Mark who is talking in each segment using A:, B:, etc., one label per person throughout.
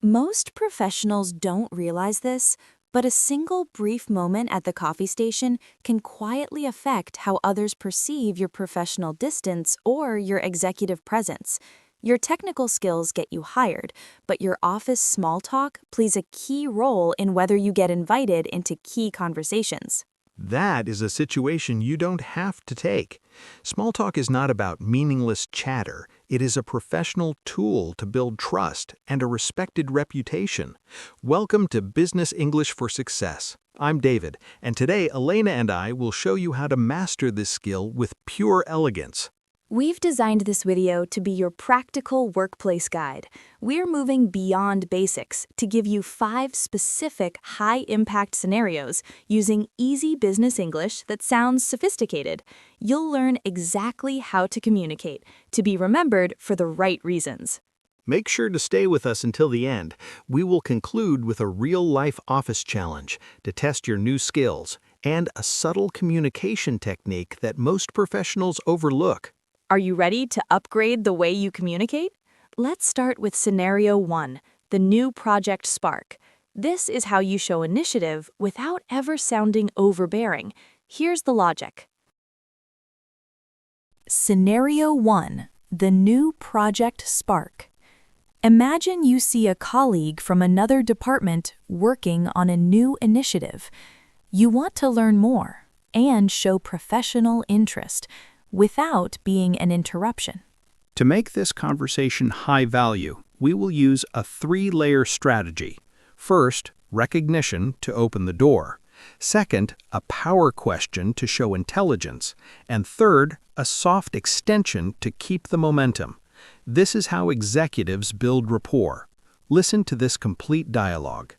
A: Most professionals don't realize this, but a single brief moment at the coffee station can quietly affect how others perceive your professional distance or your executive presence. Your technical skills get you hired, but your office small talk plays a key role in whether you get invited into key conversations.
B: That is a situation you don't have to take. Small talk is not about meaningless chatter. It is a professional tool to build trust and a respected reputation. Welcome to Business English for Success. I'm David, and today Elena and I will show you how to master this skill with pure elegance.
A: We've designed this video to be your practical workplace guide. We're moving beyond basics to give you 5 specific high-impact scenarios using easy business English that sounds sophisticated. You'll learn exactly how to communicate, to be remembered for the right reasons.
B: Make sure to stay with us until the end. We will conclude with a real-life office challenge to test your new skills and a subtle communication technique that most professionals overlook.
A: Are you ready to upgrade the way you communicate? Let's start with Scenario 1, the new project spark. This is how you show initiative without ever sounding overbearing. Here's the logic. Scenario 1, the new project spark. Imagine you see a colleague from another department working on a new initiative. You want to learn more and show professional interest without being an interruption.
C: To make this conversation high value, we will use a 3-layer strategy. First, recognition to open the door. Second, a power question to show intelligence. And third, a soft extension to keep the momentum. This is how executives build rapport. Listen to this complete dialogue.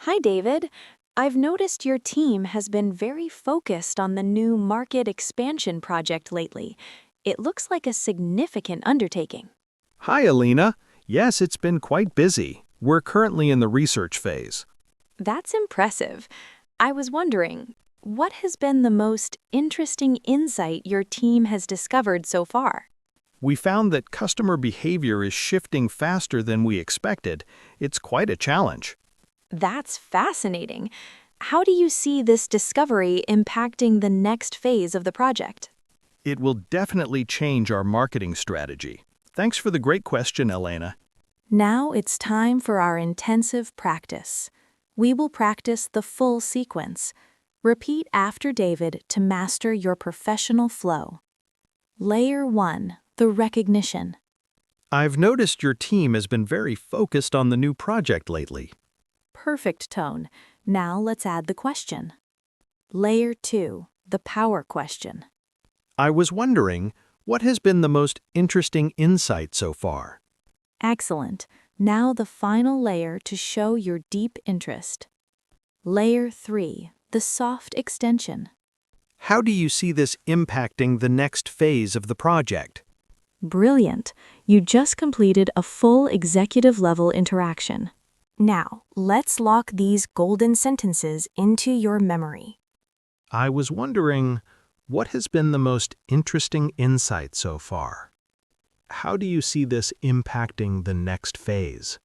A: Hi, David. I've noticed your team has been very focused on the new market expansion project lately. It looks like a significant undertaking.
B: Hi, Elena. Yes, it's been quite busy. We're currently in the research phase.
A: That's impressive. I was wondering, what has been the most interesting insight your team has discovered so far?
B: We found that customer behavior is shifting faster than we expected. It's quite a challenge.
A: That's fascinating. How do you see this discovery impacting the next phase of the project?
B: It will definitely change our marketing strategy. Thanks for the great question, Elena.
A: Now it's time for our intensive practice. We will practice the full sequence. Repeat after David to master your professional flow. Layer 1, the recognition.
B: I've noticed your team has been very focused on the new project lately.
A: Perfect tone. Now let's add the question. Layer 2, the power question.
B: I was wondering, what has been the most interesting insight so far?
A: Excellent. Now the final layer to show your deep interest. Layer 3, the soft extension.
B: How do you see this impacting the next phase of the project?
A: Brilliant. You just completed a full executive-level interaction. Now, let's lock these golden sentences into your memory.
B: I was wondering, what has been the most interesting insight so far? How do you see this impacting the next phase?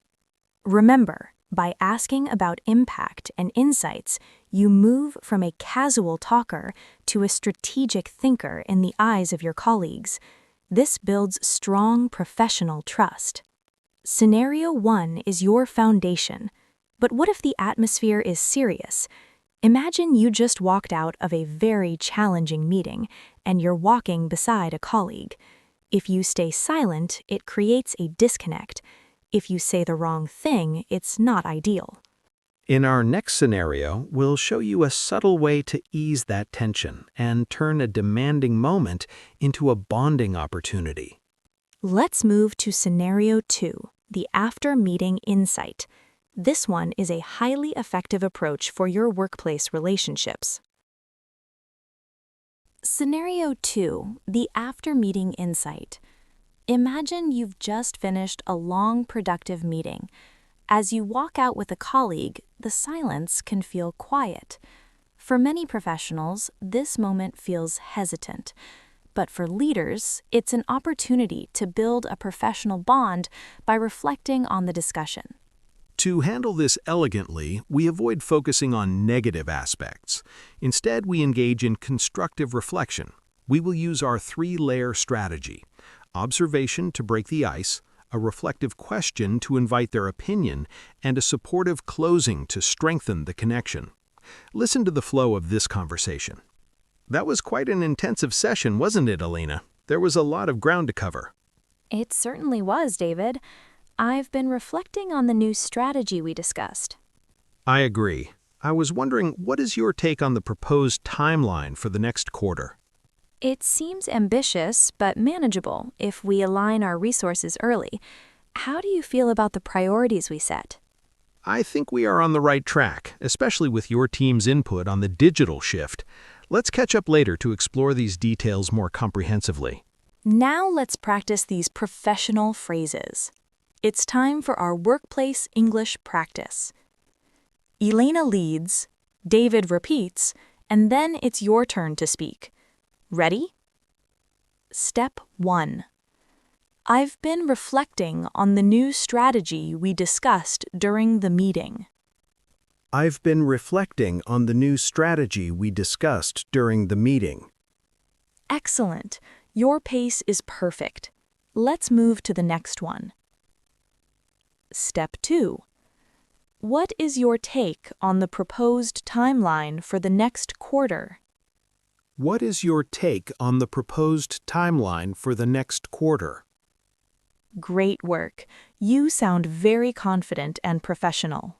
A: Remember, by asking about impact and insights, you move from a casual talker to a strategic thinker in the eyes of your colleagues. This builds strong professional trust. Scenario 1 is your foundation, but what if the atmosphere is serious? Imagine you just walked out of a very challenging meeting and you're walking beside a colleague. If you stay silent, it creates a disconnect. If you say the wrong thing, it's not ideal.
B: In our next scenario, we'll show you a subtle way to ease that tension and turn a demanding moment into a bonding opportunity.
A: Let's move to Scenario 2, the after-meeting insight. This one is a highly effective approach for your workplace relationships. Scenario 2, the after-meeting insight. Imagine you've just finished a long, productive meeting. As you walk out with a colleague, the silence can feel quiet. For many professionals, this moment feels hesitant. But for leaders, it's an opportunity to build a professional bond by reflecting on the discussion.
B: To handle this elegantly, we avoid focusing on negative aspects. Instead, we engage in constructive reflection. We will use our three-layer strategy: observation to break the ice, a reflective question to invite their opinion, and a supportive closing to strengthen the connection. Listen to the flow of this conversation. That was quite an intensive session, wasn't it, Elena? There was a lot of ground to cover.
A: It certainly was, David. I've been reflecting on the new strategy we discussed.
B: I agree. I was wondering, what is your take on the proposed timeline for the next quarter?
A: It seems ambitious, but manageable if we align our resources early. How do you feel about the priorities we set?
B: I think we are on the right track, especially with your team's input on the digital shift. Let's catch up later to explore these details more comprehensively.
A: Now let's practice these professional phrases. It's time for our workplace English practice. Elena leads, David repeats, and then it's your turn to speak. Ready? Step 1. I've been reflecting on the new strategy we discussed during the meeting.
C: I've been reflecting on the new strategy we discussed during the meeting.
A: Excellent. Your pace is perfect. Let's move to the next one. Step 2. What is your take on the proposed timeline for the next quarter?
C: What is your take on the proposed timeline for the next quarter?
A: Great work. You sound very confident and professional.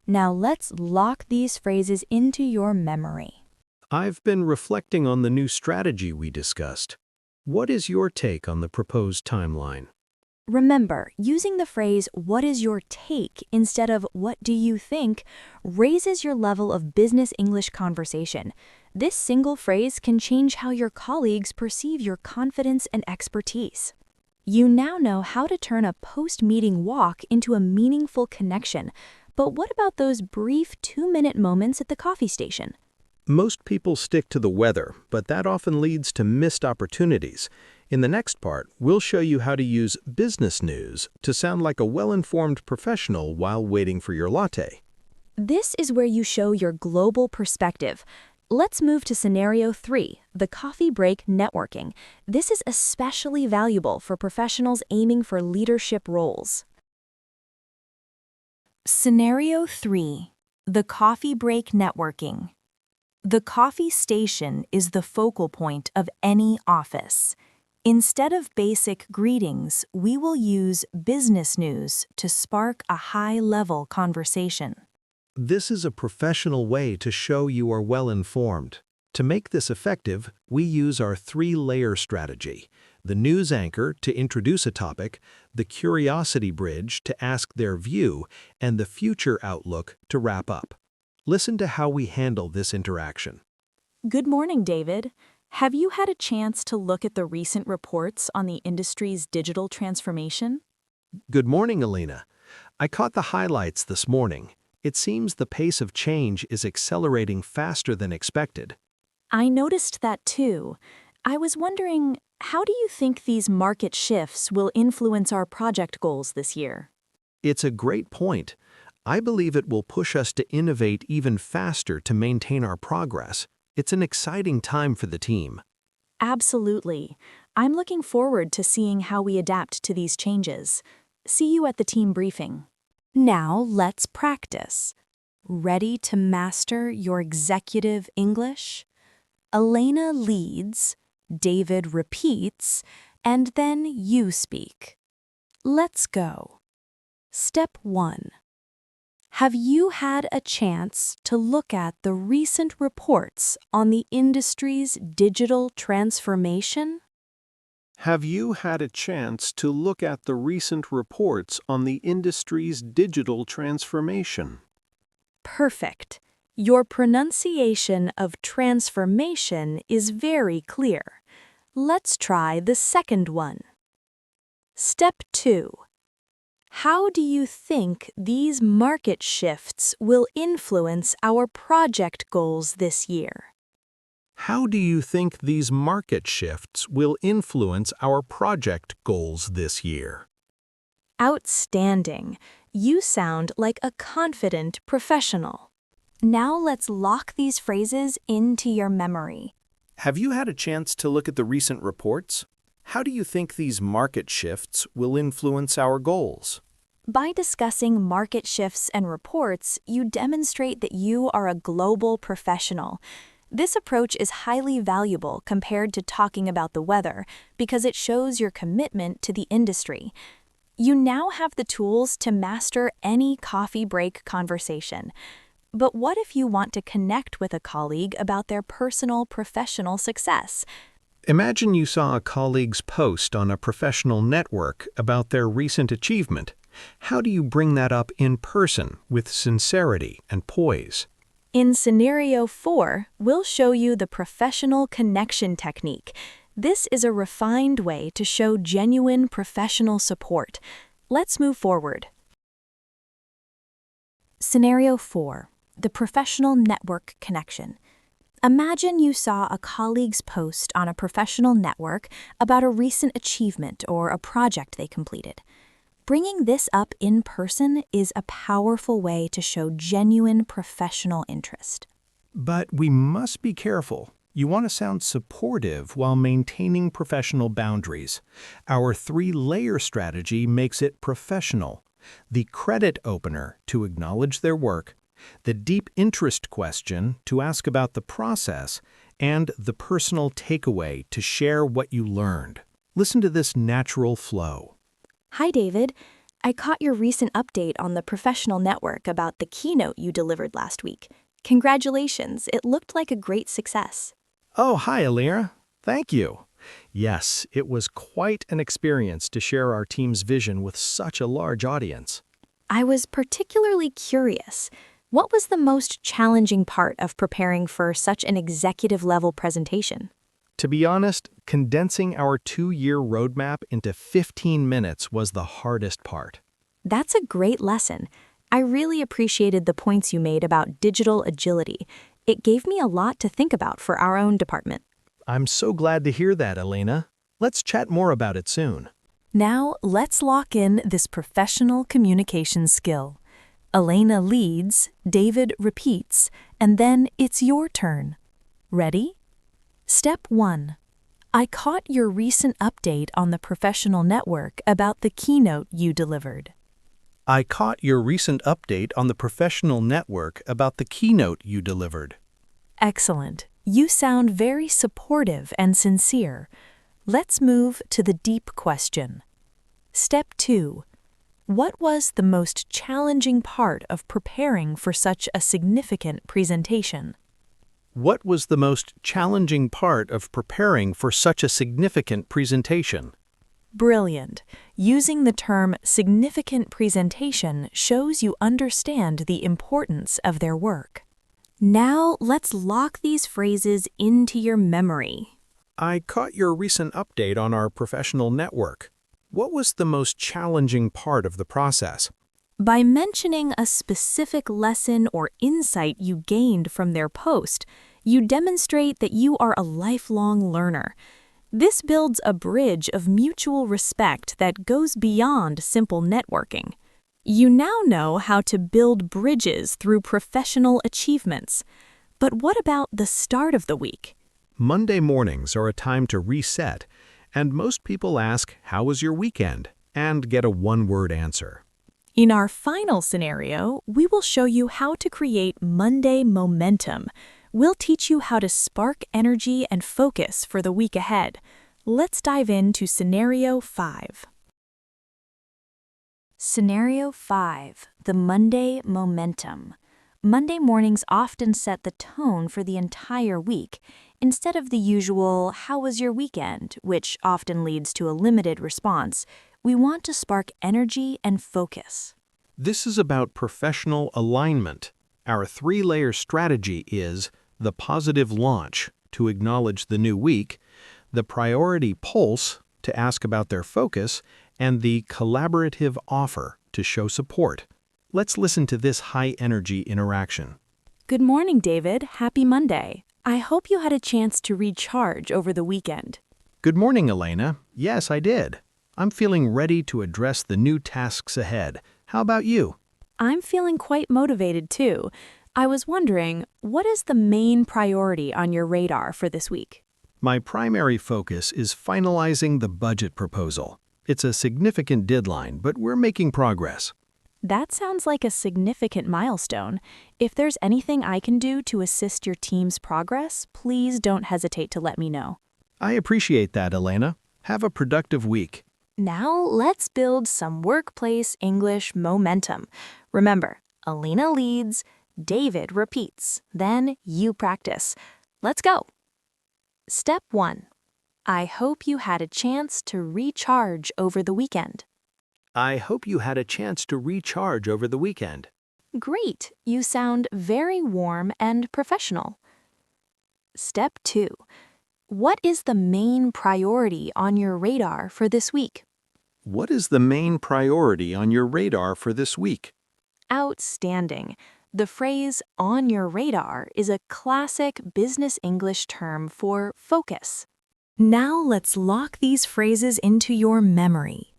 A: Now let's lock these phrases into your memory.
C: I've been reflecting on the new strategy we discussed. What is your take on the proposed timeline?
A: Remember, using the phrase, "what is your take," instead of "what do you think," raises your level of business English conversation. This single phrase can change how your colleagues perceive your confidence and expertise. You now know how to turn a post-meeting walk into a meaningful connection. But what about those brief 2-minute moments at the coffee station?
C: Most people stick to the weather, but that often leads to missed opportunities. In the next part, we'll show you how to use business news to sound like a well-informed professional while waiting for your latte.
A: This is where you show your global perspective. Let's move to scenario 3, the coffee break networking. This is especially valuable for professionals aiming for leadership roles. Scenario 3, the coffee break networking. The coffee station is the focal point of any office. Instead of basic greetings, we will use business news to spark a high-level conversation.
C: This is a professional way to show you are well-informed. To make this effective, we use our three-layer strategy: the news anchor to introduce a topic, the curiosity bridge to ask their view, and the future outlook to wrap up. Listen to how we handle this interaction.
A: Good morning, David. Have you had a chance to look at the recent reports on the industry's digital transformation?
C: Good morning, Elena. I caught the highlights this morning. It seems the pace of change is accelerating faster than expected.
A: I noticed that too. I was wondering, how do you think these market shifts will influence our project goals this year?
C: It's a great point. I believe it will push us to innovate even faster to maintain our progress. It's an exciting time for the team.
A: Absolutely. I'm looking forward to seeing how we adapt to these changes. See you at the team briefing. Now let's practice. Ready to master your executive English? Elena leads, David repeats, and then you speak. Let's go. Step 1. Have you had a chance to look at the recent reports on the industry's digital transformation?
C: Have you had a chance to look at the recent reports on the industry's digital transformation?
A: Perfect. Your pronunciation of transformation is very clear. Let's try the second one. Step 2. How do you think these market shifts will influence our project goals this year?
C: How do you think these market shifts will influence our project goals this year?
A: Outstanding. you sound like a confident professional. Now let's lock these phrases into your memory.
C: Have you had a chance to look at the recent reports? How do you think these market shifts will influence our goals?
A: By discussing market shifts and reports, you demonstrate that you are a global professional. This approach is highly valuable compared to talking about the weather because it shows your commitment to the industry. You now have the tools to master any coffee break conversation. But what if you want to connect with a colleague about their personal professional success?
B: Imagine you saw a colleague's post on a professional network about their recent achievement. How do you bring that up in person with sincerity and poise?
A: In Scenario 4, we'll show you the professional connection technique. This is a refined way to show genuine professional support. Let's move forward. Scenario 4, the professional network connection. Imagine you saw a colleague's post on a professional network about a recent achievement or a project they completed. Bringing this up in person is a powerful way to show genuine professional interest.
C: But we must be careful. You want to sound supportive while maintaining professional boundaries. Our three-layer strategy makes it professional. The credit opener to acknowledge their work, the deep interest question to ask about the process, and the personal takeaway to share what you learned. Listen to this natural flow.
A: Hi, David. I caught your recent update on the professional network about the keynote you delivered last week. Congratulations, it looked like a great success.
C: Oh, hi, Elena. Thank you. Yes, it was quite an experience to share our team's vision with such a large audience.
A: I was particularly curious. What was the most challenging part of preparing for such an executive-level presentation?
C: To be honest, condensing our 2-year roadmap into 15 minutes was the hardest part.
A: That's a great lesson. I really appreciated the points you made about digital agility. It gave me a lot to think about for our own department.
C: I'm so glad to hear that, Elena. Let's chat more about it soon.
A: Now, let's lock in this professional communication skill. Elena leads, David repeats, and then it's your turn. Ready? Step 1. I caught your recent update on the professional network about the keynote you delivered.
C: I caught your recent update on the professional network about the keynote you delivered.
A: Excellent. You sound very supportive and sincere. Let's move to the deep question. Step 2. What was the most challenging part of preparing for such a significant presentation?
C: What was the most challenging part of preparing for such a significant presentation?
A: Brilliant. Using the term significant presentation shows you understand the importance of their work. Now, let's lock these phrases into your memory.
C: I caught your recent update on our professional network. What was the most challenging part of the process?
A: By mentioning a specific lesson or insight you gained from their post, you demonstrate that you are a lifelong learner. This builds a bridge of mutual respect that goes beyond simple networking. You now know how to build bridges through professional achievements. But what about the start of the week?
B: Monday mornings are a time to reset, and most people ask, "How was your weekend?" and get a one-word answer.
A: In our final scenario, we will show you how to create Monday momentum. We'll teach you how to spark energy and focus for the week ahead. Let's dive into Scenario 5. Scenario 5, the Monday momentum. Monday mornings often set the tone for the entire week, instead of the usual, "How was your weekend?" which often leads to a limited response. We want to spark energy and focus.
B: This is about professional alignment. Our three-layer strategy is the positive launch to acknowledge the new week, the priority pulse to ask about their focus, and the collaborative offer to show support. Let's listen to this high-energy interaction.
A: Good morning, David. Happy Monday. I hope you had a chance to recharge over the weekend.
B: Good morning, Elena. Yes, I did. I'm feeling ready to address the new tasks ahead.
C: How about you?
A: I'm feeling quite motivated too. I was wondering, what is the main priority on your radar for this week?
C: My primary focus is finalizing the budget proposal. It's a significant deadline, but we're making progress.
A: That sounds like a significant milestone. If there's anything I can do to assist your team's progress, please don't hesitate to let me know.
C: I appreciate that, Elena. Have a productive week.
A: Now let's build some workplace English momentum. Remember, Elena leads, David repeats, then you practice. Let's go. Step 1. I hope you had a chance to recharge over the weekend.
B: I hope you had a chance to recharge over the weekend.
A: Great, you sound very warm and professional. Step 2. What is the main priority on your radar for this week?
C: What is the main priority on your radar for this week?
A: Outstanding. The phrase on your radar is a classic business English term for focus. Now let's lock these phrases into your memory.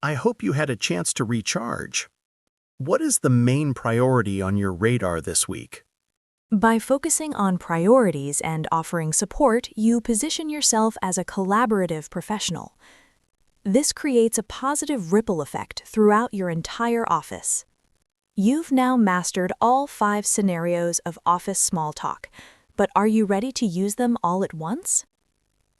C: I hope you had a chance to recharge. What is the main priority on your radar this week?
A: By focusing on priorities and offering support, you position yourself as a collaborative professional. This creates a positive ripple effect throughout your entire office. You've now mastered all 5 scenarios of office small talk, but are you ready to use them all at once?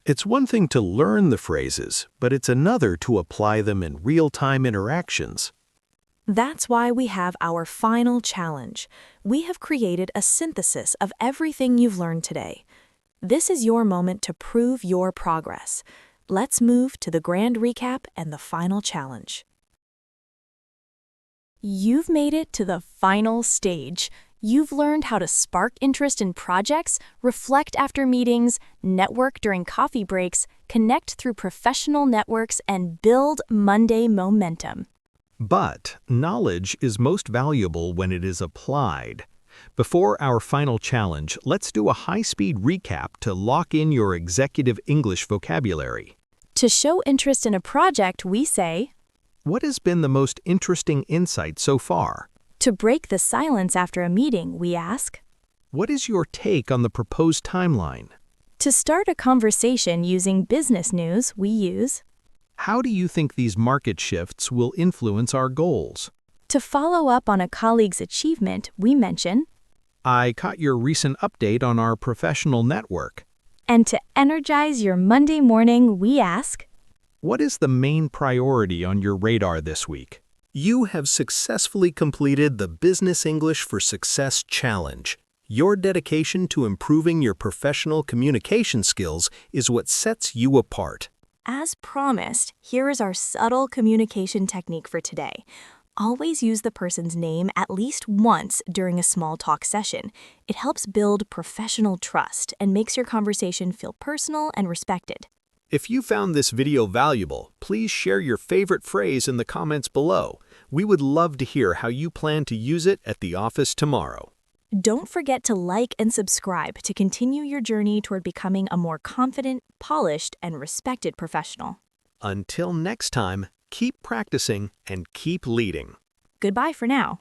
C: It's one thing to learn the phrases, but it's another to apply them in real-time interactions.
A: That's why we have our final challenge. We have created a synthesis of everything you've learned today. This is your moment to prove your progress. Let's move to the grand recap and the final challenge. You've made it to the final stage. You've learned how to spark interest in projects, reflect after meetings, network during coffee breaks, connect through professional networks, and build Monday momentum.
C: But knowledge is most valuable when it is applied. Before our final challenge, let's do a high-speed recap to lock in your executive English vocabulary.
A: To show interest in a project, we say,
C: What has been the most interesting insight so far?
A: to break the silence after a meeting, we ask,
C: What is your take on the proposed timeline?
A: to start a conversation using business news, we use,
C: How do you think these market shifts will influence our goals?
A: to follow up on a colleague's achievement, we mention,
C: I caught your recent update on our professional network.
A: and to energize your Monday morning, we ask,
C: What is the main priority on your radar this week? You have successfully completed the Business English for Success Challenge. Your dedication to improving your professional communication skills is what sets you apart.
A: As promised, here is our subtle communication technique for today. Always use the person's name at least once during a small talk session. It helps build professional trust and makes your conversation feel personal and respected.
C: If you found this video valuable, please share your favorite phrase in the comments below. We would love to hear how you plan to use it at the office tomorrow.
A: Don't forget to like and subscribe to continue your journey toward becoming a more confident, polished, and respected professional.
C: Until next time, keep practicing and keep leading.
A: Goodbye for now.